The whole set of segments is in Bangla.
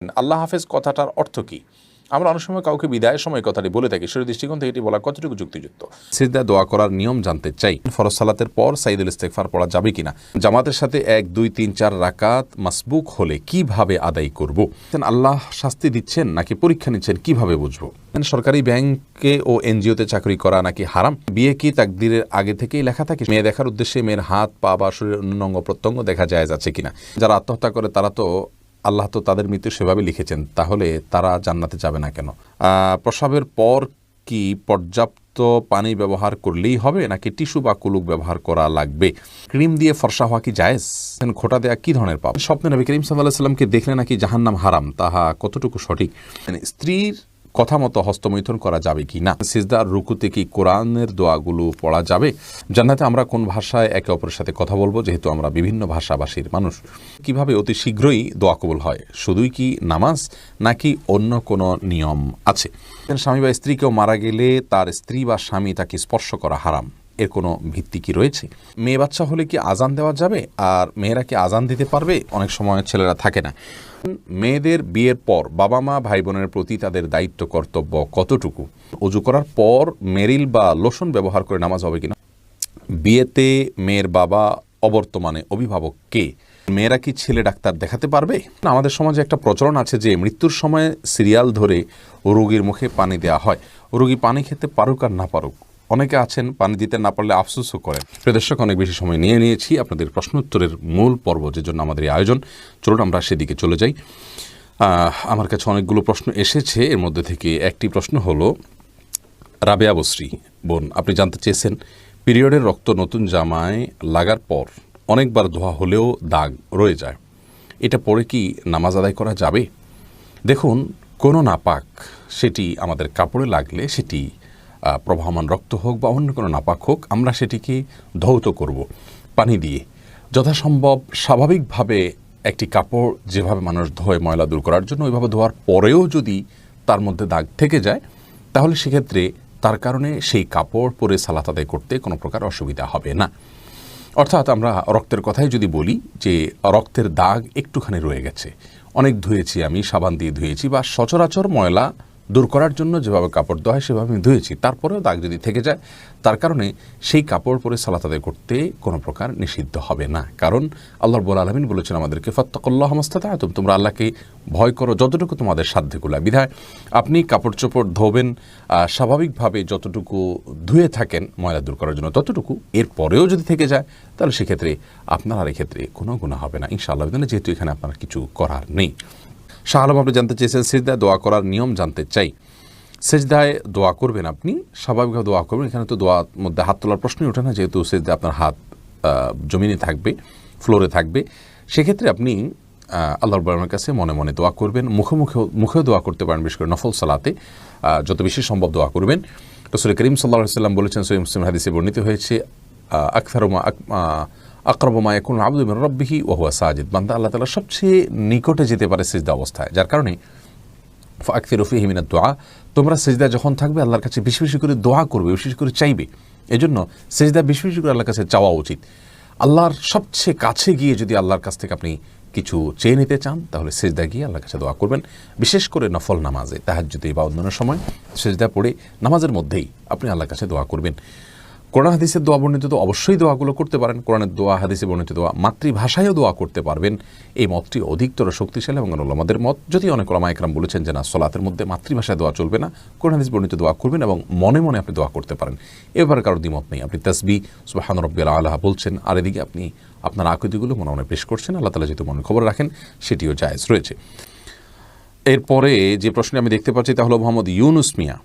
আল্লাহ হাফেজ কথাটার অর্থ কি? আমরা অনেক সময় কাউকে বিদায়ের সময় কথাটি বলে থাকি, সেই দৃষ্টিকোণ থেকে এটি বলা কতটুকু যুক্তিযুক্ত? সিজদা দোয়া করার নিয়ম জানতে চাই। ফরজ সালাতের পর সাইদুল ইস্তেগফার পড়া যাবে কিনা? জামাতের সাথে 1, 2, 3, 4 রাকাত মাসবুক হলে কিভাবে আদায় করব? আল্লাহ শাস্তি দিচ্ছেন নাকি পরীক্ষা নিচ্ছেন, কিভাবে বুঝবো? সরকারি ব্যাংকে ও এনজিওতে চাকরি করা নাকি হারাম? বিয়ে কি তাকদীরের আগে থেকেই লেখা থাকে? মেয়ে দেখার উদ্দেশ্যে মেয়ের হাত, পা বা শরীরের অন্য অঙ্গ প্রত্যঙ্গ দেখা যায় যাচ্ছে কিনা? যারা আত্মহত্যা করে তারা তো আল্লাহ তো তাদের মৃত্যু সেভাবে লিখেছেন, তাহলে তারা জান্নাতে যাবে না কেন? প্রসাবের পর কি পর্যাপ্ত পানি ব্যবহার করলেই হবে নাকি টিস্যু বা কুলুক ব্যবহার করা লাগবে? ক্রিম দিয়ে ফর্সা হওয়া কি জায়েজ? খোঁটা দেয়া কি ধরনের পাপ? স্বপ্নে নবী করিম সাল্লাল্লাহু আলাইহি ওয়াসাল্লামকে দেখলে নাকি জাহান্নাম হারাম, তাহা কতটুকু সঠিক? স্ত্রীর কথা মতো হস্তমৈথুন করা যাবে কি না? সিজদার রুকুতে কি কোরআনের দোয়াগুলো পড়া যাবে? জান্নাতে আমরা কোন ভাষায় একে অপরের সাথে কথা বলবো, যেহেতু আমরা বিভিন্ন ভাষাভাষীর মানুষ? কিভাবে অতি শীঘ্রই দোয়া কবুল হয়? শুধুই কি নামাজ নাকি অন্য কোনো নিয়ম আছে? স্বামী বা স্ত্রী কেউ মারা গেলে তার স্ত্রী বা স্বামী তাকে স্পর্শ করা হারাম, এর কোনো ভিত্তি কি রয়েছে? মেয়ে বাচ্চা হলে কি আজান দেওয়া যাবে? আর মেয়েরা কি আজান দিতে পারবে? অনেক সময় ছেলেরা থাকে না। মেয়েদের বিয়ের পর বাবা মা ভাই বোনের প্রতি তাদের দায়িত্ব কর্তব্য কতটুকু? অজু করার পর মেরিল বা লোশন ব্যবহার করে নামাজ হবে কিনা? বিয়েতে মেয়ের বাবা অবর্তমানে অভিভাবক কে? মেয়েরা কি ছেলে ডাক্তার দেখাতে পারবে? আমাদের সমাজে একটা প্রচলন আছে যে মৃত্যুর সময় সিরিয়াল ধরে রোগীর মুখে পানি দেওয়া হয়। রোগী পানি খেতে পারুক আর না পারুক, অনেকে আছেন পানি দিতে না পারলে আফসোসও করেন। প্রিয় দর্শক, অনেক বেশি সময় নিয়ে নিয়েছি আপনাদের প্রশ্ন উত্তরের মূল পর্ব, যে জন্য আমাদের এই আয়োজন। চলুন আমরা সেদিকে চলে যাই। আমার কাছে অনেকগুলো প্রশ্ন এসেছে, এর মধ্যে থেকে একটি প্রশ্ন হলো, রাবেয়া বসরি বোন, আপনি জানতে চেয়েছেন পিরিয়ডের রক্ত নতুন জামায় লাগার পর অনেকবার ধোয়া হলেও দাগ রয়ে যায়, এটা পরে কি নামাজ আদায় করা যাবে? দেখুন, কোনো নাপাক সেটি আমাদের কাপড়ে লাগলে, সেটি প্রবাহমান রক্ত হোক বা অন্য কোনো নাপাক হোক, আমরা সেটিকে ধৌত করব পানি দিয়ে। যথাসম্ভব স্বাভাবিকভাবে একটি কাপড় যেভাবে মানুষ ধোয় ময়লা দূর করার জন্য, ওইভাবে ধোয়ার পরেও যদি তার মধ্যে দাগ থেকে যায়, তাহলে সেক্ষেত্রে তার কারণে সেই কাপড় পরে সালাত আদায় করতে কোনো প্রকার অসুবিধা হবে না। অর্থাৎ আমরা রক্তের কথাই যদি বলি, যে রক্তের দাগ একটুখানি রয়ে গেছে, অনেক ধুয়েছি, আমি সাবান দিয়ে ধুয়েছি, বা সচরাচর ময়লা দূর করার জন্য যেভাবে কাপড় ধোয়া হয় সেভাবে আমি ধুয়েছি, তারপরেও দাগ যদি থেকে যায়, তার কারণে সেই কাপড় পরে সালাত আদায় করতে কোনো প্রকার নিষিদ্ধ হবে না। কারণ আল্লাহ রাব্বুল আলামিন বলেছেন আমাদেরকে, ফাত্তাকুল্লাহ মাস্তাতা'তুম, তোমরা আল্লাহকে ভয় করো যতটুকু তোমাদের সাধ্যকুলা। বিধায় আপনি কাপড় চোপড় ধোবেন স্বাভাবিকভাবে যতটুকু ধুয়ে থাকেন ময়লা দূর করার জন্য ততটুকু, এর পরেও যদি থেকে যায় তাহলে সেক্ষেত্রে আপনার আর এক্ষেত্রে কোনো গুনাহ হবে না ইনশাআল্লাহ, যেহেতু এখানে আপনার কিছু করার নেই। শাহ আলম, আপনি জানতে চেয়েছেন সিজদায় দোয়া করার নিয়ম জানতে চাই। সিজদায় দোয়া করবেন, আপনি স্বাভাবিকভাবে দোয়া করবেন, এখানে তো দোয়ার মধ্যে হাত তোলার প্রশ্নই ওঠে না, যেহেতু সিজদায় আপনার হাত জমিনে থাকবে, ফ্লোরে থাকবে। সেক্ষেত্রে আপনি আল্লাহর রাব্বুল কাছে মনে মনে দোয়া করবেন, মুখেও দোয়া করতে পারেন, বিশেষ করে নফল সালাতে যত বেশি সম্ভব দোয়া করবেন। রাসূল করিম সাল্লাল্লাহু আলাইহি ওয়াসাল্লাম বলেছেন, সহিহ মুসলিম হাদিসে বর্ণিত হয়েছে, আকরাবু মা ইয়াকুনুল আবদু মিন রাব্বিহি ওয়া হুয়া সাজিদ, বান্দা আল্লাহ তাআলার সবচেয়ে নিকটে যেতে পারে সিজদা অবস্থায়, যার কারণে ফাকসিরু ফীহি মিনাদ দুআ, তোমরা সিজদায় যখন থাকবে আল্লাহর কাছে বেশি বেশি করে দোয়া করবে, বেশি বেশি করে চাইবে। এজন্য সিজদা বেশি বেশি করে আল্লাহর কাছে চাওয়া উচিত। আল্লাহর সবচেয়ে কাছে গিয়ে যদি আল্লাহর কাছ থেকে আপনি কিছু চেয়ে নিতে চান, তাহলে সিজদা গিয়ে আল্লাহর কাছে দোয়া করবেন। বিশেষ করে নফল নামাজে, তাহাজ্জুদে বা অন্যান্য সময় সিজদা পড়ে নামাজের মধ্যেই আপনি আল্লাহর কাছে দোয়া করবেন। কোরআন হাদিসের দোয়া বর্ণিত তো অবশ্যই দোয়াগুলো করতে পারেন, কোরআনের দোয়া, হাদিসে বর্ণিত দোয়া, মাতৃভাষায়ও দোয়া করতে পারবেন। এই মতটি অধিকতর শক্তিশালী এবং উলামাদের মত, যদি অনেক উলামা একরাম বলেছেন যে না, সলাতের মধ্যে মাতৃভাষায় দোয়া চলবে না, কোরআন হাদিস বর্ণিত দোয়া করবেন এবং মনে মনে আপনি দোয়া করতে পারেন। এবারে কারোর দ্বিমত নেই, আপনি তাসবিহ সুবহান রাব্বিয়াল আলা বলছেন, আর এদিকে আপনি আপনার আকীদাগুলো মনে মনে পেশ করছেন। আল্লাহ তাআলা যেহেতু মনে খবর রাখেন, সেটিও জায়েজ রয়েছে। এরপরে যে প্রশ্নটি আমি দেখতে পাচ্ছি তা হলো মোহাম্মদ ইউনুস মিয়া,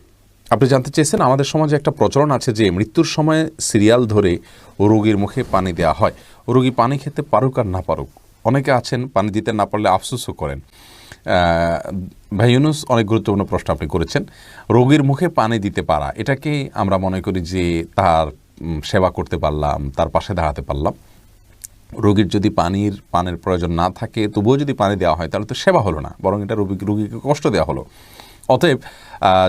আপনি জানতে চেয়েছেন আমাদের সমাজে একটা প্রচলন আছে যে মৃত্যুর সময় সিরিয়াল ধরে রোগীর মুখে পানি দেওয়া হয়, রোগী পানি খেতে পারুক আর না পারুক, অনেকে আছেন পানি দিতে না পারলে আফসোসও করেন। ভাই ইউনুস, অনেক গুরুত্বপূর্ণ প্রশ্ন আপনি করেছেন। রোগীর মুখে পানি দিতে পারা, এটাকে আমরা মনে করি যে তার সেবা করতে পারলাম, তার পাশে দাঁড়াতে পারলাম। রোগীর যদি পানের প্রয়োজন না থাকে, তবুও যদি পানি দেওয়া হয়, তাহলে তো সেবা হলো না, বরং এটা রোগীকে কষ্ট দেওয়া হলো। অতএব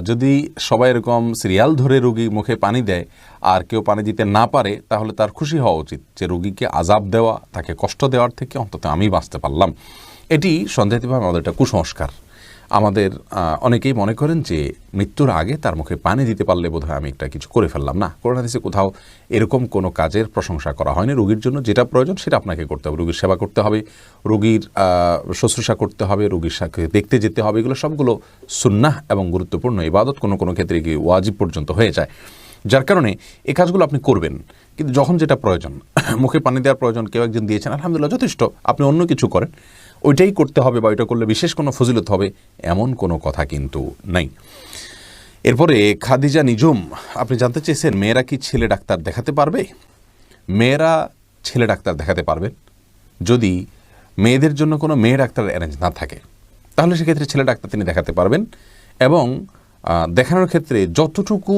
যদি সবাই এরকম সিরিয়াল ধরে রোগীর মুখে পানি দেয় আর কেউ পানি দিতে না পারে, তাহলে তার খুশি হওয়া উচিত যে রোগীকে আযাব দেওয়া, তাকে কষ্ট দেওয়ার থেকে অন্তত আমি বাঁচতে পারলাম। এটি সন্দেহিতভাবে আমাদের একটা কুসংস্কার। আমাদের অনেকেই মনে করেন যে মৃত্যুর আগে তার মুখে পানি দিতে পারলে বোধহয় আমি একটা কিছু করে ফেললাম। না, কোরআন হাদিসে কোথাও এরকম কোনো কাজের প্রশংসা করা হয়নি। রোগীর জন্য যেটা প্রয়োজন সেটা আপনাকে করতে হবে। রোগীর সেবা করতে হবে, রোগীর শুশ্রূষা করতে হবে, রোগীর সাথে দেখতে যেতে হবে। এগুলো সবগুলো সুন্নাহ এবং গুরুত্বপূর্ণ ইবাদত, কোনো কোনো ক্ষেত্রে গিয়ে ওয়াজিব পর্যন্ত হয়ে যায়। যার কারণে এই কাজগুলো আপনি করবেন, কিন্তু যখন যেটা প্রয়োজন, মুখে পানি দেওয়ার প্রয়োজন, কেউ একজন দিয়েছেন, আলহামদুলিল্লাহ যথেষ্ট, আপনি অন্য কিছু করেন, ওইটাই করতে হবে বা ওইটা করলে বিশেষ কোনো ফজিলত হবে এমন কোনো কথা কিন্তু নাই। এরপরে খাদিজা নিজুম আপনি জানতে চেয়েছেন মেয়েরা কি ছেলে ডাক্তার দেখাতে পারবে? মেয়েরা ছেলে ডাক্তার দেখাতে পারবেন যদি মেয়েদের জন্য কোনো মেয়ে ডাক্তার অ্যারেঞ্জ না থাকে, তাহলে সেক্ষেত্রে ছেলে ডাক্তার তিনি দেখাতে পারবেন। এবং দেখানোর ক্ষেত্রে যতটুকু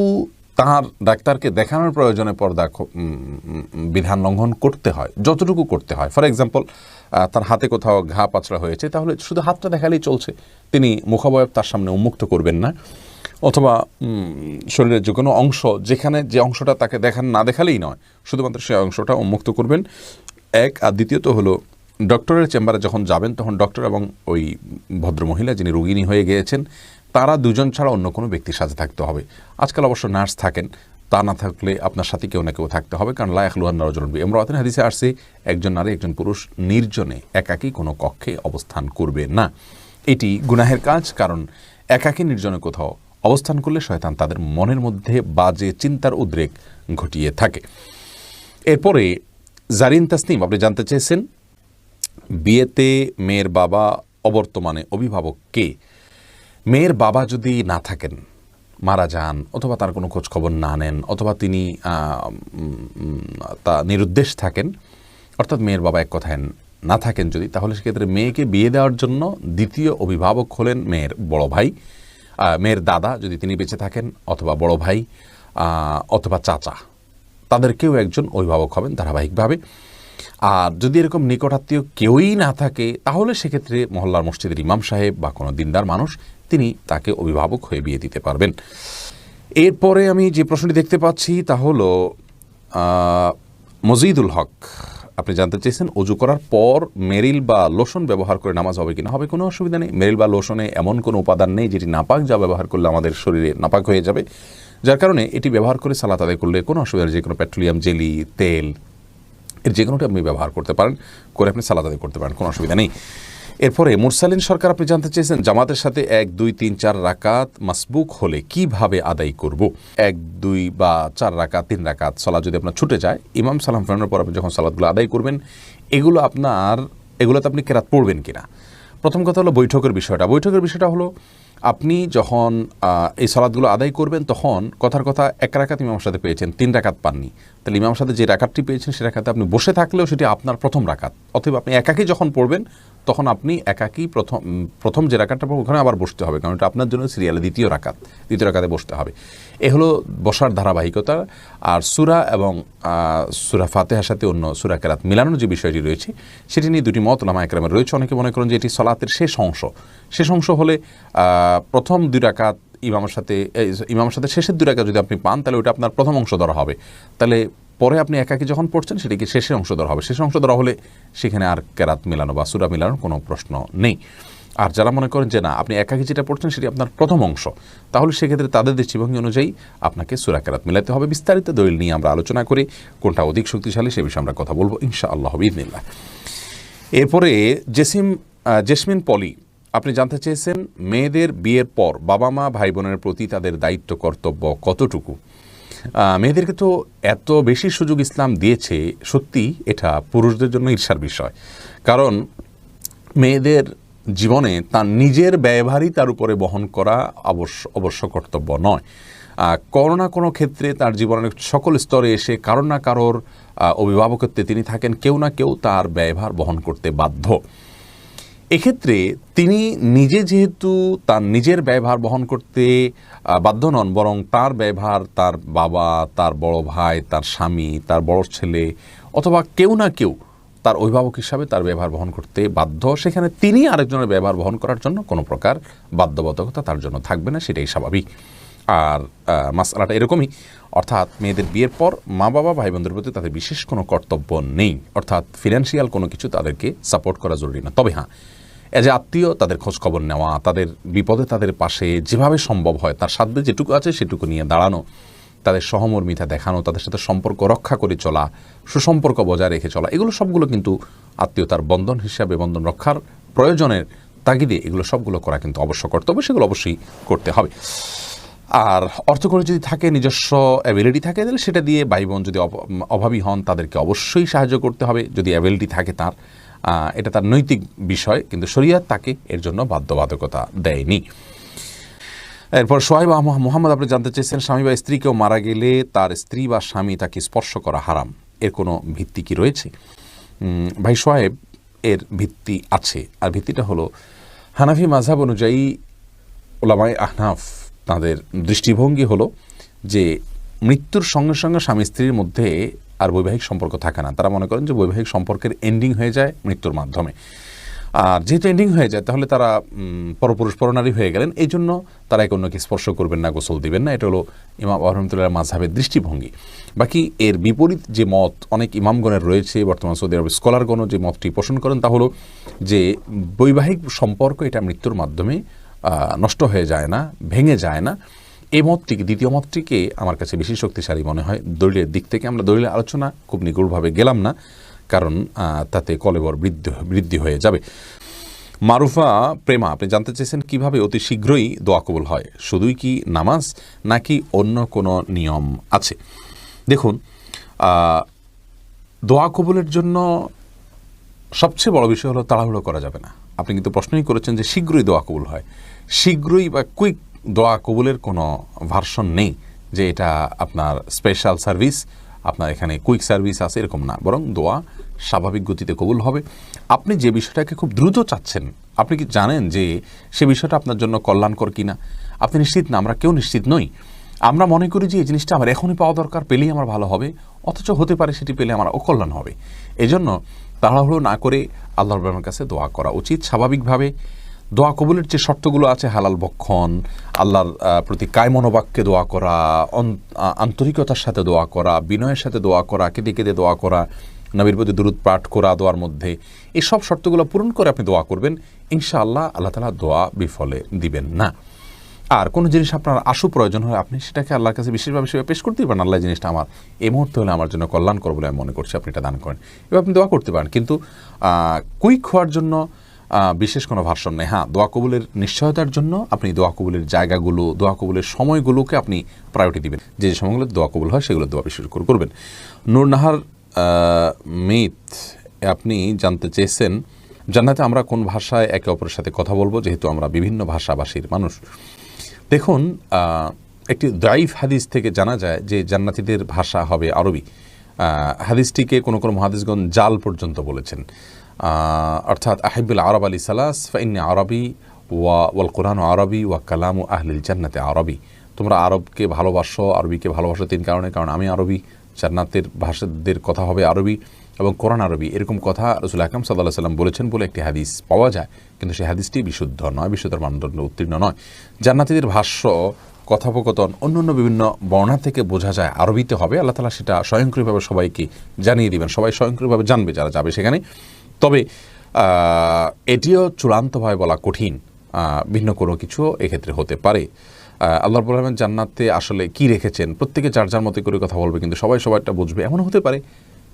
তার ডাক্তারকে দেখানোর প্রয়োজনে পর্দা বিধান লঙ্ঘন করতে হয়, যতটুকু করতে হয়, ফর এক্সাম্পল তার হাতে কোথাও ঘা পাচড়া হয়েছে, তাহলে শুধু হাতটা দেখালেই চলছে, তিনি মুখাবয়ব তার সামনে উন্মুক্ত করবেন না। অথবা শরীরের যে কোনো অংশ, যেখানে যে অংশটা তাকে না দেখালেই নয়, শুধুমাত্র সেই অংশটা উন্মুক্ত করবেন, এক। আর দ্বিতীয়ত হলো ডক্টরের চেম্বারে যখন যাবেন তখন ডক্টর এবং ওই ভদ্রমহিলা যিনি রোগিণী হয়ে গিয়েছেন তারা দুজন ছাড়া অন্য কোনো ব্যক্তির সাথে থাকতে হবে। আজকাল অবশ্য নার্স থাকেন, তা না থাকলে আপনার সাথে কেউ না কেউ থাকতে হবে, কারণ লা ইয়াখলুহান রাজুলুন বিমরাআতিন হাদিসে আসছে একজন নারী একজন পুরুষ নির্জনে একাকী কোনো কক্ষে অবস্থান করবে না। এটি গুনাহের কাজ, কারণ একাকী নির্জনে কোথাও অবস্থান করলে শয়তান তাদের মনের মধ্যে বাজে চিন্তার উদ্রেক ঘটিয়ে থাকে। এরপরে জারিন তাসনিম আপনি জানতে চেয়েছেন বিয়েতে মেয়ের বাবা অবর্তমানে অভিভাবক কে? মেয়ের বাবা যদি না থাকেন, মারা যান, অথবা তার কোনো খোঁজ খবর না নেন, অথবা তিনি তা নিরুদ্দেশ থাকেন, অর্থাৎ মেয়ের বাবা এক কথায় না থাকেন যদি, তাহলে সেক্ষেত্রে মেয়েকে বিয়ে দেওয়ার জন্য দ্বিতীয় অভিভাবক হলেন মেয়ের বড় ভাই, মেয়ের দাদা যদি তিনি বেঁচে থাকেন, অথবা বড় ভাই, অথবা চাচা, তাদের কেউ একজন অভিভাবক হবেন ধারাবাহিকভাবে। আর যদি এরকম নিকটাত্মীয় কেউই না থাকে, তাহলে সেক্ষেত্রে মহল্লার মসজিদের ইমাম সাহেব বা কোনো দিনদার মানুষ তিনি তাকে অভিভাবক হয়ে বিয়ে দিতে পারবেন। এরপরে আমি যে প্রশ্নটি দেখতে পাচ্ছি তা হলো মজিদুল হক আপনি জানতে চেয়েছেন অজু করার পর মেরিল বা লোশন ব্যবহার করে নামাজ হবে কিনা? হবে, কোনো অসুবিধা নেই। মেরিল বা লোশনে এমন কোনো উপাদান নেই যেটি নাপাক, যা ব্যবহার করলে আমাদের শরীরে নাপাক হয়ে যাবে, যার কারণে এটি ব্যবহার করে সালাত আদায় করলে কোনো অসুবিধা নেই। যে কোনো পেট্রোলিয়াম জেলি, তেল, এর যে কোনোটি আপনি ব্যবহার করতে পারেন, করে আপনি সালাত আদায় করতে পারেন, কোনো অসুবিধা নেই। এরপরে মুরসালিন সরকার আপনি জানতে চেয়েছেন জামাতের সাথে 1, 2, 3, 4 রাকাত মাসবুক হলে কিভাবে আদায় করব? 1, 2 বা 4 রাকাত, 3 রাকাত সালাত যদি আপনার ছুটে যায়, ইমাম সালাম ফেরানোর পর আপনি যখন সালাতগুলো আদায় করবেন, এগুলোতে আপনি কেরাত পড়বেন কিনা? প্রথম কথা হলো বৈঠকের বিষয়টা হলো আপনি যখন এই সালাতগুলো আদায় করবেন তখন কথার কথা 1 রাকাত ইমামের সাথে পেয়েছেন, 3 রাকাত পাননি, তাহলে ইমামের সাথে যে রাকাতটি পেয়েছেন সে রাকাতে আপনি বসে থাকলেও সেটি আপনার প্রথম রাকাত। অথবা আপনি একাকী যখন পড়বেন তখন আপনি একাকী প্রথম যে রাকাতটা পড়বেন ওখানে আবার বসতে হবে, কারণ এটা আপনার জন্য সিরিয়ালে দ্বিতীয় রাকাতে বসতে হবে। এ হলো বসার ধারাবাহিকতা। আর সূরা এবং সূরা ফাতিহার সাথে অন্য সূরা কেরাত মিলানোর যে বিষয়টি রয়েছে সেটি নিয়ে দুটি মত উলামায়ে কেরামের রয়েছে। অনেকে মনে করেন যে এটি সালাতের শেষ অংশ হলে প্রথম 2 রাকাত ইমামের সাথে শেষের 2 রাকাত যদি আপনি পান, তাহলে ওটা আপনার প্রথম অংশ ধরা হবে। তাহলে পরে আপনি একাকী যখন পড়ছেন সেটিকে শেষের অংশ ধরা হবে। শেষ অংশ ধরা হলে সেখানে আর কেরাত মিলানো বা সূরা মিলানোর কোনো প্রশ্ন নেই। আর যারা মনে করেন যে না, আপনি একাকী যেটা পড়ছেন সেটি আপনার প্রথম অংশ, তাহলে সেক্ষেত্রে তাদের দৃষ্টিভঙ্গি অনুযায়ী আপনাকে সূরা কেরাত মিলাতে হবে। বিস্তারিত দলিল নিয়ে আমরা আলোচনা করি, কোনটা অধিক শক্তিশালী সে বিষয়ে আমরা কথা বলবো ইনশাআল্লাহ বিইذনিল্লাহ। এরপরে জেসমিন পলি আপনি জানতে চেয়েছেন মেয়েদের বিয়ের পর বাবা মা ভাই বোনের প্রতি তাদের দায়িত্ব কর্তব্য কতটুকু? মেয়েদেরকে তো এত বেশি সুযোগ ইসলাম দিয়েছে, সত্যি এটা পুরুষদের জন্য ঈর্ষার বিষয়। কারণ মেয়েদের জীবনে তার নিজের ব্যয়ভারই তার উপরে বহন করা অবশ্য কর্তব্য নয়। কোনো না কোনো ক্ষেত্রে তার জীবনের সকল স্তরে এসে কারোর না কারোর অভিভাবকত্বে তিনি থাকেন, কেউ না কেউ তার ব্যয়ভার বহন করতে বাধ্য। এক্ষেত্রে তিনি নিজে যেহেতু তার নিজের ব্যয়ভার বহন করতে বাধ্য নন, বরং তার ব্যয়ভার তার বাবা, তার বড় ভাই, তার স্বামী, তার বড় ছেলে অথবা কেউ না কেউ তার অভিভাবক হিসাবে তার ব্যবহার বহন করতে বাধ্য। সেখানে তিনি আরেকজনের ব্যবহার বহন করার জন্য কোনো প্রকার বাধ্যবাধকতা তার জন্য থাকবে না, সেটাই স্বাভাবিক। আর মাসআলাটা এরকমই, অর্থাৎ মেয়েদের বিয়ের পর মা বাবা ভাই বোনদের প্রতি তাদের বিশেষ কোনো কর্তব্য নেই, অর্থাৎ ফিনান্সিয়াল কোনো কিছু তাদেরকে সাপোর্ট করা জরুরি না। তবে হ্যাঁ, এজ এ আত্মীয় তাদের খোঁজ খবর নেওয়া, তাদের বিপদে তাদের পাশে যেভাবে সম্ভব হয় তার সাধ্যে যেটুকু আছে সেটুকু নিয়ে দাঁড়ানো, তাদের সহমর্মিতা দেখানো, তাদের সাথে সম্পর্ক রক্ষা করে চলা, সুসম্পর্ক বজায় রেখে চলা, এগুলো সবগুলো কিন্তু আত্মীয়তার বন্ধন হিসাবে, বন্ধন রক্ষার প্রয়োজনের তাগিদে এগুলো সবগুলো করা কিন্তু অবশ্য কর্তব্য, সেগুলো অবশ্যই করতে হবে। আর অর্থকরী যদি থাকে, নিজস্ব অ্যাবিলিটি থাকে, তাহলে সেটা দিয়ে ভাই বোন যদি অভাবী হন তাদেরকে অবশ্যই সাহায্য করতে হবে যদি অ্যাবিলিটি থাকে তার। এটা তার নৈতিক বিষয়, কিন্তু শরিয়ত তাকে এর জন্য বাধ্যবাধকতা দেয়নি। এরপর সোহাইব মোহাম্মদ আপনি জানতে চেয়েছেন, স্বামী বা স্ত্রী কেউ মারা গেলে তার স্ত্রী বা স্বামী তাকে স্পর্শ করা হারাম, এর কোনো ভিত্তি কি রয়েছে? ভাই সোহাইব, এর ভিত্তি আছে। আর ভিত্তিটা হলো হানাফি মাযহাব অনুযায়ী উলামায়ে আহনাফ তাদের দৃষ্টিভঙ্গি হলো যে মৃত্যুর সঙ্গে সঙ্গে স্বামী স্ত্রীর মধ্যে আর বৈবাহিক সম্পর্ক থাকে না। তারা মনে করেন যে বৈবাহিক সম্পর্কের এন্ডিং হয়ে যায় মৃত্যুর মাধ্যমে। আর যেহেতু এন্ডিং হয়ে যায় তাহলে তারা পরপুরুষ পরনারী হয়ে গেলেন, এই জন্য তারা এক অন্যকে স্পর্শ করবেন না, গোসল দিবেন না। এটা হলো ইমাম রহমতুল্লাহ মাযহাবের দৃষ্টিভঙ্গি। বাকি এর বিপরীত যে মত অনেক ইমামগণের রয়েছে, বর্তমান সৌদি আরবের স্কলারগণও যে মতটি পোষণ করেন তা হলো যে বৈবাহিক সম্পর্ক এটা মৃত্যুর মাধ্যমে নষ্ট হয়ে যায় না, ভেঙে যায় না। এই মতটিকে, দ্বিতীয় মতটিকে আমার কাছে বেশি শক্তিশালী মনে হয় দলিলের দিক থেকে। আমরা দলিলের আলোচনা খুব নিগুড়ভাবে গেলাম না, কারণ তাতে কলেবর বৃদ্ধি হয়ে যাবে। মারুফা প্রেমা আপনি জানতে চেয়েছেন কিভাবে অতি শীঘ্রই দোয়া কবুল হয়, শুধুই কি নামাজ নাকি অন্য কোনো নিয়ম আছে? দেখুন, দোয়া কবুলের জন্য সবচেয়ে বড় বিষয় হলো তাড়াহুড়ো করা যাবে না। আপনি কিন্তু প্রশ্নই করেছেন যে শীঘ্রই দোয়া কবুল হয়। শীঘ্রই বা কুইক দোয়া কবুলের কোনো ভার্সন নেই যে এটা আপনার স্পেশাল সার্ভিস, আপনার এখানে কুইক সার্ভিস আছে, এরকম না। বরং দোয়া স্বাভাবিক গতিতে কবুল হবে। আপনি যে বিষয়টাকে খুব দ্রুত চাচ্ছেন, আপনি কি জানেন যে সে বিষয়টা আপনার জন্য কল্যাণকর কিনা? আপনি নিশ্চিত না, আমরা কেউ নিশ্চিত নই। আমরা মনে করি যে এই জিনিসটা আমার এখনই পাওয়া দরকার, পেলেই আমার ভালো হবে, অথচ হতে পারে সেটি পেলে আমার অকল্যাণ হবে। এজন্য তাড়াহুড়ো না করে আল্লাহর রহমানের কাছে দোয়া করা উচিত স্বাভাবিকভাবে। দোয়া কবুলের যে শর্তগুলো আছে, হালাল ভক্ষণ, আল্লাহর প্রতি কায় মনোবাক্যে দোয়া করা, আন্তরিকতার সাথে দোয়া করা, বিনয়ের সাথে দোয়া করা, কেঁদে কেঁদে দোয়া করা, নবীর প্রতি দুরূদ পাঠ করা দোয়ার মধ্যে, এই সব শর্তগুলো পূরণ করে আপনি দোয়া করবেন, ইনশাআল্লাহ আল্লাহ তাআলা দোয়া বিফলে দিবেন না। আর কোনো জিনিস আপনার আশু প্রয়োজন হয়, আপনি সেটাকে আল্লাহর কাছে বিশেষভাবে সেভাবে পেশ করতেই পারেন। আল্লাহ জিনিসটা আমার এই মুহূর্তে হলে আমার জন্য কল্যাণকর বলে আমি মনে করছি, আপনি এটা দান করেন, এবার আপনি দোয়া করতে পারেন। কিন্তু কুইক হওয়ার জন্য বিশেষ কোনো ভার্সন নেই। হ্যাঁ, দোয়া কবুলের নিশ্চয়তার জন্য আপনি দোয়া কবুলের জায়গাগুলো, দোয়া কবুলের সময়গুলোকে আপনি প্রায়োরিটি দিবেন। যে সময়গুলো দোয়া কবুল হয় সেগুলো দোয়া বিশেষ করে করবেন। নূরনাহার মিত আপনি জানতে চেয়েছেন, জান্নাতে আমরা কোন ভাষায় একে অপরের সাথে কথা বলবো, যেহেতু আমরা বিভিন্ন ভাষাভাষীর মানুষ? দেখুন, একটি দাইফ হাদিস থেকে জানা যায় যে জান্নাতীদের ভাষা হবে আরবি। হাদিসটিকে কোনো কোনো মুহাদ্দিসগণ জাল পর্যন্ত বলেছেন, অর্থাৎ আহিবুল আরব আলী সালাস ফাইন্নি আরবি ওয়াল কোরআন আরবি ওয়া কালামু আহলিল জান্নাতে আরবি। তোমরা আরবকে ভালোবাসো, আরবিকে ভালোবাসো তিন কারণে, কারণ আমি আরবি, জান্নাতের ভাষাদের কথা হবে আরবি এবং কোরআন আরবি। এরকম কথা রাসূল আকরাম সাল্লাল্লাহু আলাইহি ওয়াসাল্লাম বলেছেন বলে একটি হাদিস পাওয়া যায়, কিন্তু সেই হাদিসটি বিশুদ্ধ নয়, বিশুদ্ধর মানদণ্ড উত্তীর্ণ নয়। জান্নাতীদের ভাষ্য, কথোপকথন অন্যান্য বিভিন্ন বর্ণা থেকে বোঝা যায় আরবিতে হবে। আল্লাহ তাআলা সেটা স্বয়ংক্রিয়ভাবে সবাইকে জানিয়ে দিবেন, সবাই স্বয়ংক্রিয়ভাবে জানবে যারা যাবে সেখানে। তবে এটিও চূড়ান্তভাবে বলা কঠিন, ভিন্ন কোনো কিছু এক্ষেত্রে হতে পারে। আল্লাহ রাব্বুল আলামিন জান্নাতে আসলে কি রেখেছেন, প্রত্যেকে যার যার মতো করে কথা বলবে, কিন্তু সবাই সবাইটা বুঝবে এমন হতে পারে।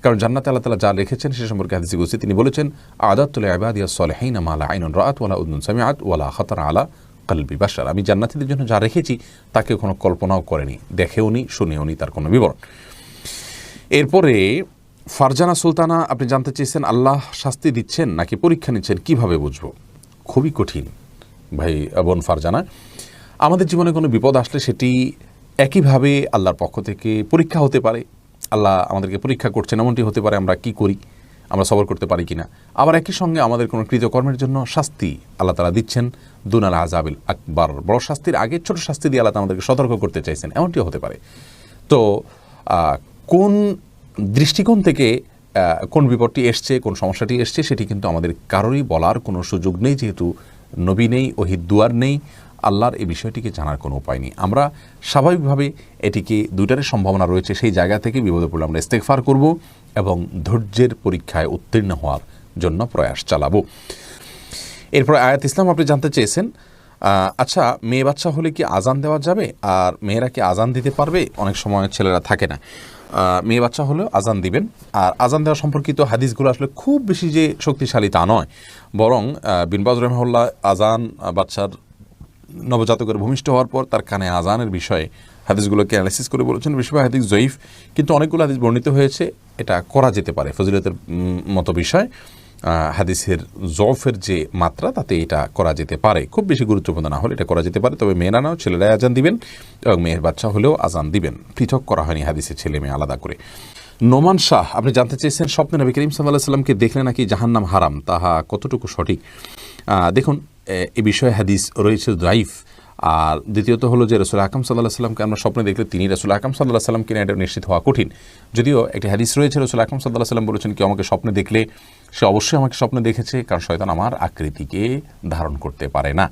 কারণ জান্নাতে আল্লাহ তাআলা যা রেখেছেন সে সম্পর্কে হাদিসে কুদসি তিনি বলেছেন, আ'দাতু লি'ইবাদিয়াস সালিহিনা মা লা আইনুন রাআত ওয়া লা উযুনুন সামিআত ওয়া লা খাতারা আলা কলবি বাশার। আমি জান্নাতীদের জন্য যা রেখেছি তাকে কোনো কল্পনাও করেনি, দেখেওনি, শুনেওনি তার কোনো বিবরণ। এরপরে ফারজানা সুলতানা আপনি জানতে চেয়েছেন, আল্লাহ শাস্তি দিচ্ছেন নাকি পরীক্ষা নিচ্ছেন, কিভাবে বুঝবো? খুবই কঠিন ভাই বোন ফারজানা। আমাদের জীবনে কোনো বিপদ আসলে সেটি একইভাবে আল্লাহর পক্ষ থেকে পরীক্ষা হতে পারে। আল্লাহ আমাদেরকে পরীক্ষা করছেন, এমনটি হতে পারে আমরা কি করি, আমরা সবর করতে পারি কিনা। আবার একই সঙ্গে আমাদের কোনো কৃতকর্মের জন্য শাস্তি আল্লাহ তাআলা দিচ্ছেন, দুনাল আযাবিল আকবার, বড় শাস্তির আগে ছোট শাস্তি দিয়ে আল্লাহ আমাদেরকে সতর্ক করতে চাইছেন, এমনটিও হতে পারে। তো কোন দৃষ্টিকোণ থেকে কোন বিপদটি এসছে, কোন সমস্যাটি এসছে, সেটি কিন্তু আমাদের কারোরই বলার কোনো সুযোগ নেই, যেহেতু নবী নেই, ওহীর দুয়ার নেই, আল্লাহর এই বিষয়টিকে জানার কোনো উপায় নেই। আমরা স্বাভাবিকভাবে এটিকে দুইটারই সম্ভাবনা রয়েছে, সেই জায়গা থেকে বিপদে পড়লে আমরা ইস্তেগফার করব এবং ধৈর্যের পরীক্ষায় উত্তীর্ণ হওয়ার জন্য প্রয়াস চালাবো। এরপর আয়াত ইসলাম আপনি জানতে চেয়েছেন, আচ্ছা মেয়ে বাচ্চা হলে কি আজান দেওয়া যাবে, আর মেয়েরা কি আজান দিতে পারবে? অনেক সময় ছেলেরা থাকে না। মেয়ে বাচ্চা হলেও আজান দিবেন। আর আজান দেওয়া সম্পর্কিত হাদিসগুলো আসলে খুব বেশি যে শক্তিশালী তা নয়, বরং বিন বাজ রাহিমাহুল্লাহ আজান বাচ্চার নবজাতকের ভূমিষ্ঠ হওয়ার পর তার কানে আজানের বিষয়ে হাদিসগুলোকে অ্যানালাইসিস করে বলেছেন বেশিরভাগ হাদিস জয়ীফ, কিন্তু অনেকগুলো হাদিস বর্ণিত হয়েছে এটা করা যেতে পারে। ফজিলতের মতো বিষয়, হাদিসের জফের যে মাত্রা তাতে এটা করা যেতে পারে, খুব বেশি গুরুত্বপূর্ণ না হলে এটা করা যেতে পারে। তবে মেয়েরা নাও, ছেলেরাই আজান দিবেন এবং মেয়ের বাচ্চা হলেও আজান দিবেন, পৃথক করা হয়নি হাদিসের ছেলে মেয়ে আলাদা করে। নোমান শাহ আপনি জানতে চেয়েছেন, স্বপ্নে নবী করিম সাল্লাল্লাহু আলাইহি সাল্লামকে দেখলে নাকি জাহান্নাম হারাম, তাহা কতটুকু সঠিক? দেখুন, এ বিষয়ে হাদিস রয়েছে দাইফ। আর দ্বিতীয়ত হলো যে রাসূল আকরাম সাল্লাল্লাহু আলাইহি সাল্লামকে আমরা স্বপ্নে দেখলে তিনি রাসূল আকরাম সাল্লাল্লাহু আলাইহি সাল্লাম কিনা এটা নিশ্চিত হওয়া কঠিন। যদিও একটি হাদিস রয়েছে রাসূল আকরাম সাল্লাল্লাহু আলাইহি সাল্লাম বলেছেন, কেউ আমাকে স্বপ্নে দেখলে সে অবশ্যই আমাকে স্বপ্নে দেখেছে, কারণ শয়তান আমার আকৃতিকে ধারণ করতে পারে না।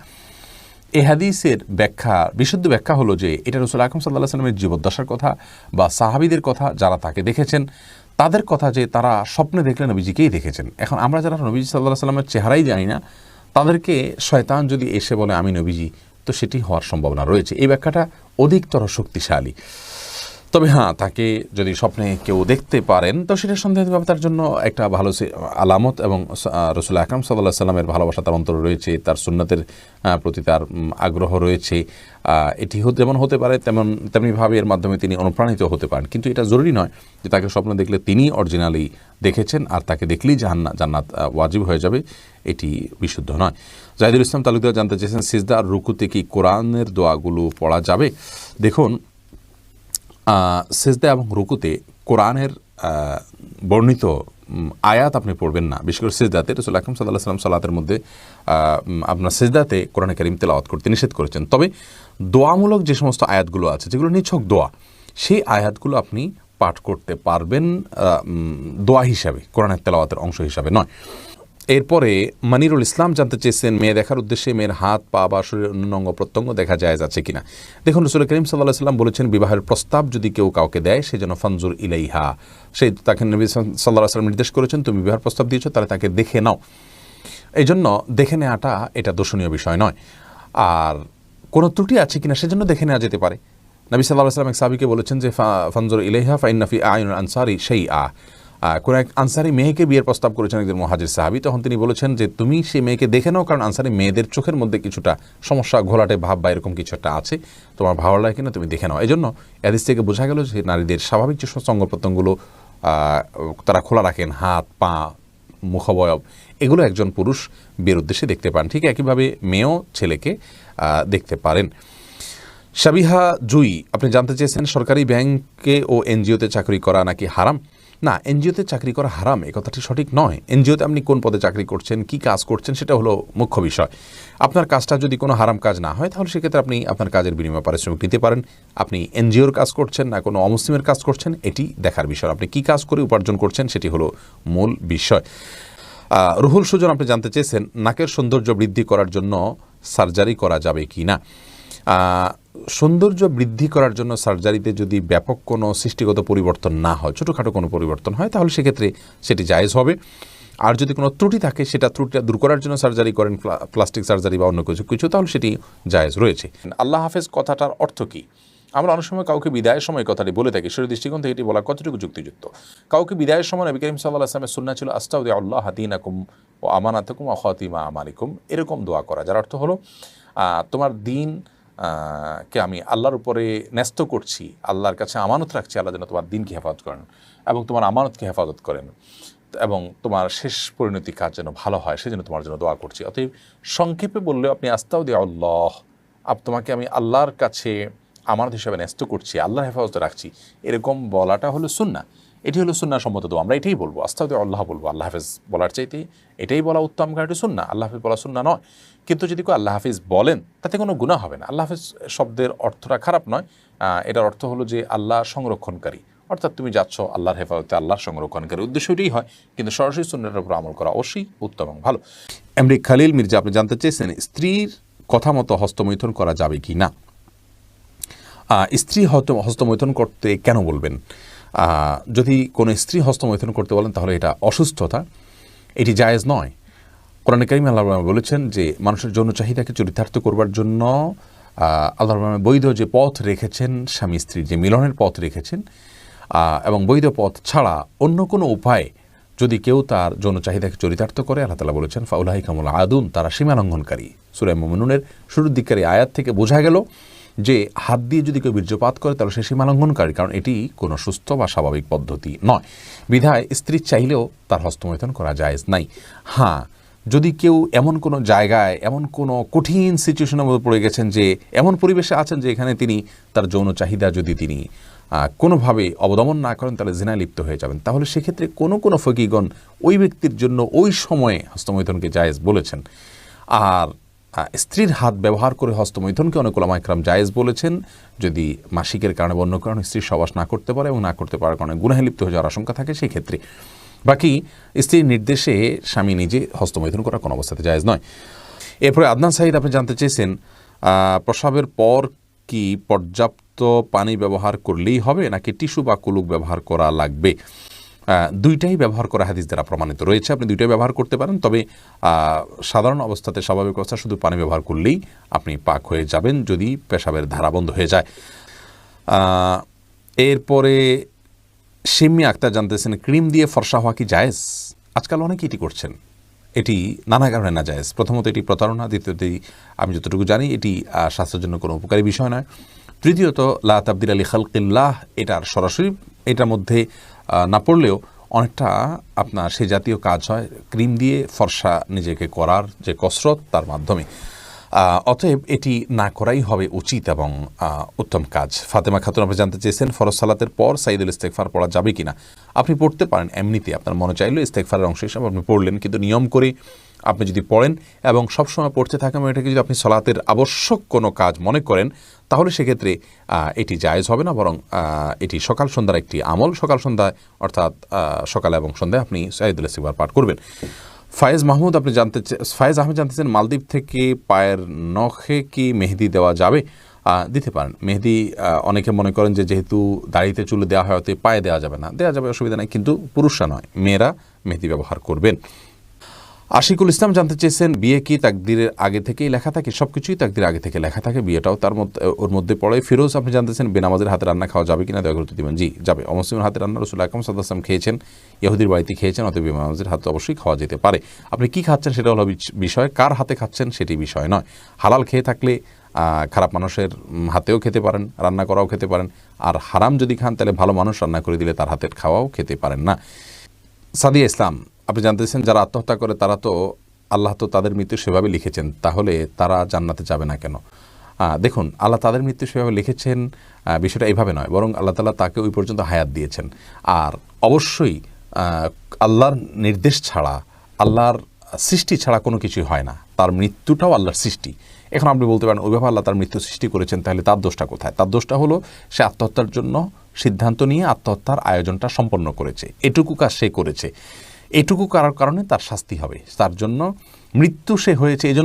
এই হাদিসের ব্যাখ্যা, বিশুদ্ধ ব্যাখ্যা হলো যে এটা রাসূল আকরাম সাল্লাল্লাহু আলাইহি সাল্লামের জীবদ্দশার কথা বা সাহাবীদের কথা যারা তাকে দেখেছেন তাদের কথা, যে তারা স্বপ্নে দেখলে নবীজিকেই দেখেছেন। এখন আমরা যারা নবীজি সাল্লাল্লাহু আলাইহি সাল্লামের চেহারাই জানি না, তাদেরকে শয়তান যদি এসে বলে আমি নবীজি, তো সেটি হওয়ার সম্ভাবনা রয়েছে। এই ব্যাখ্যাটা অধিকতর শক্তিশালী। তবে হ্যাঁ, তাকে যদি স্বপ্নে কেউ দেখতে পারেন তো সেটা সন্দেহভাবে তার জন্য একটা ভালো আলামত, এবং রাসূল আকরাম সাল্লাল্লাহু আলাইহি সাল্লামের ভালোবাসা তার অন্তরে রয়েছে, তার সুন্নতের প্রতি তার আগ্রহ রয়েছে। এটি যেমন হতে পারে তেমনিভাবে এর মাধ্যমে তিনি অনুপ্রাণিত হতে পারেন, কিন্তু এটা জরুরি নয় যে তাকে স্বপ্ন দেখলে তিনি অরিজিনালি দেখেছেন আর তাকে দেখলেই জান্নাত ওয়াজিব হয়ে যাবে, এটি বিশুদ্ধ নয়। জাহিদুল ইসলাম তালুকদার জানতে চেয়েছেন, সিজদা আর রুকুতে কি কোরআনের দোয়াগুলো পড়া যাবে? দেখুন, সিজদা এবং রুকুতে কোরআনের বর্ণিত আয়াত আপনি পড়বেন না। বিশেষ করে সিজদাতে রাসূল আকরাম সাল্লাল্লাহু আলাইহি ওয়াসাল্লাম সালাতের মধ্যে আপনার সিজদাতে কোরআনে কারীম তেলাওয়াত করতে নিষেধ করেছেন। তবে দোয়ামূলক যে সমস্ত আয়াতগুলো আছে, যেগুলো নিছক দোয়া, সেই আয়াতগুলো আপনি পাঠ করতে পারবেন দোয়া হিসাবে, কোরআনের তেলাওয়াতের অংশ হিসাবে নয়। এরপরে মানিরুল ইসলাম জানতে চেয়েছেন, মেয়ে দেখার উদ্দেশ্যে মেয়ের হাত পা বা শরীরের অন্য অঙ্গ প্রত্যঙ্গ দেখা যায় আছে কিনা। দেখুন, রাসূল করিম সাল্লাল্লাহু আলাইহি ওয়াসাল্লাম বলেছেন, বিবাহের প্রস্তাব যদি কেউ কাউকে দেয় সে যেন ফানজুর ইলাইহা, সেই তাকে নবী সাল্লাল্লাহু আলাইহি ওয়াসাল্লাম নির্দেশ করেছেন, তুমি বিবাহের প্রস্তাব দিয়েছো তাহলে তাকে দেখে নাও। এই জন্য দেখে নেওয়াটা এটা দোষণীয় বিষয় নয়। আর কোনো ত্রুটি আছে কিনা সেজন্য দেখে নেওয়া যেতে পারে। নবী সাল্লাল্লাহু আলাইহি ওয়াসাল্লাম এক সাহাবীকে বলেছেন যে ফানজুর ইলাইহা ফাইন্না ফি আয়ুনিল আনসারি শাইআ। কোন এক আনসারি মেয়েকে বিয়ের প্রস্তাব করেছেন একজন মুহাজির সাহাবী, তখন তিনি বলেছেন যে তুমি সেই মেয়েকে দেখে নাও, কারণ আনসারি মেয়েদের চোখের মধ্যে কিছুটা সমস্যা, ঘোলাটে ভাব বা এরকম কিছু একটা আছে, তোমার ভালো লাগে কিনা তুমি দেখে নাও। এই জন্য হাদিস থেকে বোঝা গেল যে নারীদের স্বাভাবিক যে সমস্ত অঙ্গ প্রত্যঙ্গগুলো তারা খোলা রাখেন, হাত পা মুখাবয়ব, এগুলো একজন পুরুষ বিয়ের উদ্দেশ্যে দেখতে পান। ঠিক একইভাবে মেয়েও ছেলেকে দেখতে পারেন। সাবিহা জুই আপনি জানতে চেয়েছেন, সরকারি ব্যাংকে ও এনজিওতে চাকরি করা নাকি হারাম? না, এনজিওতে চাকরি করা হারাম এই কথাটি সঠিক নয়। এনজিওতে আপনি কোন পদে চাকরি করছেন, কি কাজ করছেন, সেটা হলো মুখ্য বিষয়। আপনার কাজটা যদি কোনো হারাম কাজ না হয় তাহলে সেক্ষেত্রে আপনি আপনার কাজের বিনিময়ে পারিশ্রমিক নিতে পারেন। আপনি এনজিওর কাজ করছেন না কোনো অমুসলিমের কাজ করছেন, এটি দেখার বিষয়। আপনি কি কাজ করে উপার্জন করছেন সেটি হলো মূল বিষয়। রুহুল সুজন আপনি জানতে চেয়েছেন, নাকের সৌন্দর্য বৃদ্ধি করার জন্য সার্জারি করা যাবে কি না। সৌন্দর্য বৃদ্ধি করার জন্য সার্জারিতে যদি ব্যাপক কোনো সৃষ্টিগত পরিবর্তন না হয়, ছোটোখাটো কোনো পরিবর্তন হয়, তাহলে সেক্ষেত্রে সেটি জায়েজ হবে। আর যদি কোনো ত্রুটি থাকে, সেটা ত্রুটিটা দূর করার জন্য সার্জারি করেন, প্লাস্টিক সার্জারি বা অন্য কিছু, তাহলে সেটি জায়েজ রয়েছে। আল্লাহ হাফেজ কথাটার অর্থ কী? আমরা অনেক সময় কাউকে বিদায়ের সময় কথাটি বলে থাকি, সেই দৃষ্টিকোণ থেকে এটি বলা কতটুকু যুক্তিযুক্ত। কাউকে বিদায়ের সময় নবী করিম সাল্লাল্লাহু আলাইহি ওয়াসাল্লামের সুন্নাহ ছিল আস্তাউদিউল্লাহ দীনাকুম ওয়া আমানাতাকুম ওয়া খাতিমা আমালিকুম, এরকম দোয়া করা, যার অর্থ হলো তোমার দিন কে আমি আল্লাহর উপরে ন্যস্ত করছি, আল্লাহর কাছে আমানত রাখছি, আল্লাহ যেন তোমার দিনকে হেফাজত করেন এবং তোমার আমানতকে হেফাজত করেন এবং তোমার শেষ পরিণতি কাজ যেন ভালো হয়, সেজন্য তোমার জন্য দোয়া করছি। অতএব সংক্ষেপে বললে আপনি আস্তাউদিউল্লাহ, তোমাকে আমি আল্লাহর কাছে আমানত হিসাবে ন্যস্ত করছি, আল্লাহর হেফাজতে রাখছি, এরকম বলাটা হলো সুন্নাহ। এটি হলো সুন্নাহ সম্মত দোয়া। আমরা এটাই বলবো, আস্তাউদিউল্লাহ বলবো, আল্লাহ হাফেজ বলার চাইতে এটাই বলা উত্তম, কারণ এটি সুন্নাহ। আল্লাহ হাফেজ বলা সুন্নাহ নয়, কিন্তু যদি কেউ আল্লাহ হাফেজ বলেন তাতে কোনো গুনাহ হবে না। আল্লাহ হাফেজ শব্দের অর্থটা খারাপ নয়, এটার অর্থ হলো যে আল্লাহ সংরক্ষণকারী, অর্থাৎ তুমি যাচ্ছ আল্লাহর হেফাজতে, আল্লাহর সংরক্ষণকারী, উদ্দেশ্যটাই হয়। কিন্তু সরাসরি সুন্নাহর উপর আমল করা অবশ্যই উত্তম এবং ভালো। এমডি খালিল মির্জা আপনি জানতে চেয়েছেন, স্ত্রীর কথা মতো হস্তমৈথুন করা যাবে কি না। স্ত্রী হস্তমৈথুন করতে কেন বলবেন? যদি কোনো স্ত্রী হস্তমৈথুন করতে বলেন তাহলে এটা অসুস্থতা, এটি জায়েজ নয়। কোরআনে কারিমে আল্লাহ বলেছেন যে মানুষের যৌন চাহিদাকে চরিতার্থ করবার জন্য আল্লাহ বৈধ যে পথ রেখেছেন, স্বামী স্ত্রীর যে মিলনের পথ রেখেছেন, এবং বৈধ পথ ছাড়া অন্য কোনো উপায় যদি কেউ তার যৌন চাহিদাকে চরিতার্থ করে, আল্লাহ তাআলা বলেছেন ফাউলাইকামুল আদুন, তারা সীমা লঙ্ঘনকারী। সূরা মুমিনুনের শুরুর দিকের এই আয়াত থেকে বোঝা গেল যে হাত দিয়ে যদি কেউ বীর্যপাত করে তাহলে সে সীমা লঙ্ঘনকারী, কারণ এটি কোনো সুস্থ বা স্বাভাবিক পদ্ধতি নয়। বিধায় স্ত্রী চাইলেও তার হস্তমৈথুন করা জায়েজ নাই। হ্যাঁ, যদি কেউ এমন কোনো জায়গায়, এমন কোনো কঠিন সিচুয়েশনের মধ্যে পড়ে গেছেন, যে এমন পরিবেশে আছেন যে এখানে তিনি তার যৌন চাহিদা যদি তিনি কোনোভাবে অবদমন না করেন তাহলে জিনায় লিপ্ত হয়ে যাবেন, তাহলে সেক্ষেত্রে কোনো ফকিগণ ওই ব্যক্তির জন্য ওই সময়ে হস্তমৈথুনকে জায়েজ বলেছেন। আর স্ত্রীর হাত ব্যবহার করে হস্তমৈথুনকে অনেক উলামা ইকরাম জায়েজ বলেছেন, যদি মাসিকের কারণে বা অন্য কারণে স্ত্রীর সহবাস না করতে পারে এবং না করতে পারার কারণে গুনাহে লিপ্ত হয়ে যাওয়ার আশঙ্কা থাকে সেই ক্ষেত্রে। বাকি স্ত্রীর নির্দেশে স্বামী নিজে হস্তমৈথুন করা কোনো অবস্থাতে জায়েজ নয়। এরপরে আদনান সাঈদ আপনি জানতে চেয়েছেন প্রস্রাবের পর কি পর্যাপ্ত পানি ব্যবহার করলেই হবে নাকি টিস্যু বা কুলুক ব্যবহার করা লাগবে? দুইটাই ব্যবহার করা হাদিস দ্বারা প্রমাণিত রয়েছে, আপনি দুইটাই ব্যবহার করতে পারেন। তবে সাধারণ অবস্থাতে, স্বাভাবিক অবস্থা শুধু পানি ব্যবহার করলেই আপনি পাক হয়ে যাবেন যদি পেশাবের ধারা বন্ধ হয়ে যায়। এরপরে শিম্মি আক্তার জানতেছেন ক্রিম দিয়ে ফর্সা হওয়া কি জায়েজ? আজকাল অনেকে এটি করছেন, এটি নানা কারণে না জায়েজ। প্রথমত এটি প্রতারণা, দ্বিতীয়ত আমি যতটুকু জানি এটি স্বাস্থ্যের জন্য কোনো উপকারী বিষয় নয়, তৃতীয়ত লা তাবদিলা লি খালকিল্লাহ, এটার সরাসরি এটার মধ্যে না পড়লেও অনেকটা আপনার সে জাতীয় কাজ হয় ক্রিম দিয়ে ফর্সা নিজেকে করার যে কসরত, তার মাধ্যমে। অতএব এটি না করাই হবে উচিত এবং উত্তম কাজ। ফাতেমা খাতুন আপনি জানতে চেয়েছেন ফরজ সালাতের পর সাইদুল ইস্তেগফার পড়া যাবে কিনা? আপনি পড়তে পারেন, এমনিতে আপনার মনে চাইলে ইস্তেগফারের অংশ হিসাবে আপনি পড়লেন, কিন্তু নিয়ম করে আপনি যদি পড়েন এবং সবসময় পড়তে থাকেন, এটাকে যদি আপনি সালাতের আবশ্যক কোনো কাজ মনে করেন তাহলে সেক্ষেত্রে এটি জায়েজ হবে না, বরং এটি সকাল সন্ধ্যার একটি আমল। সকাল সন্ধ্যায় অর্থাৎ সকালে এবং সন্ধ্যায় আপনি সাইদুল ইস্তেগফার পাঠ করবেন। ফায়েজ আহমেদ জানতেছেন মালদ্বীপ থেকে পায়ের নখে কি মেহেদি দেওয়া যাবে? দিতে পারেন মেহেদি। অনেকে মনে করেন যে যেহেতু দাড়িতে চুলে দেওয়া হয় অতএব পায়ে দেওয়া যাবে না, দেওয়া যাবে, অসুবিধা নেই, কিন্তু পুরুষরা নয়, মেয়েরা মেহেদি ব্যবহার করবেন। আশিকুল ইসলাম জানতে চেয়েছেন বিয়ে কি তাকদিরের আগে থেকেই লেখা থাকে? সব কিছুই তাকদিরের আগে থেকে লেখা থাকে, বিয়েটাও তার মধ্যে ওর মধ্যে পড়ে। ফিরোজ আপনি জানতেছেন বেনামাজের হাতে রান্না খাওয়া যাবে কিনা, দয়া করে উত্তর দিবেন। জি, যাবে। অমুসলিমের হাতে রান্না রাসূল আকরাম সাল্লাল্লাহু আলাইহি ওয়াসাল্লাম খেয়েছেন, ইহুদির বাড়িতে খেয়েছেন, অতএব বেনামাজের হাতে অবশ্যই খাওয়া যেতে পারে। আপনি কি খাচ্ছেন সেটা হলো বিষয়, কার হাতে খাচ্ছেন সেটি বিষয় নয়। হালাল খেয়ে থাকলে খারাপ মানুষের হাতেও খেতে পারেন, রান্না করাও খেতে পারেন, আর হারাম যদি খান তাহলে ভালো মানুষ রান্না করে দিলে তার হাতের খাওয়াও খেতে পারেন না। সাদিয়া ইসলাম আপনি জানতেছেন যারা আত্মহত্যা করে তারা তো আল্লাহ তো তাদের মৃত্যু সেভাবে লিখেছেন, তাহলে তারা জান্নাতে যাবে না কেন? দেখুন, আল্লাহ তাদের মৃত্যু সেভাবে লিখেছেন, বিষয়টা এইভাবে নয়, বরং আল্লাহ তাআলা তাকে ওই পর্যন্ত হায়াত দিয়েছেন। আর অবশ্যই আল্লাহর নির্দেশ ছাড়া, আল্লাহর সৃষ্টি ছাড়া কোনো কিছুই হয় না, তার মৃত্যুটাও আল্লাহর সৃষ্টি। এখন আপনি বলতে পারেন ওইভাবে আল্লাহ তার মৃত্যু সৃষ্টি করেছেন, তাহলে তার দোষটা কোথায়? তার দোষটা হলো সে আত্মহত্যার জন্য সিদ্ধান্ত নিয়ে আত্মহত্যার আয়োজনটা সম্পন্ন করেছে, এটুকু কাজ সে করেছে, এটুকু করার কারণে তার শাস্তি হবে, তার জন্য মৃত্যু সে হয়েছে এজন্য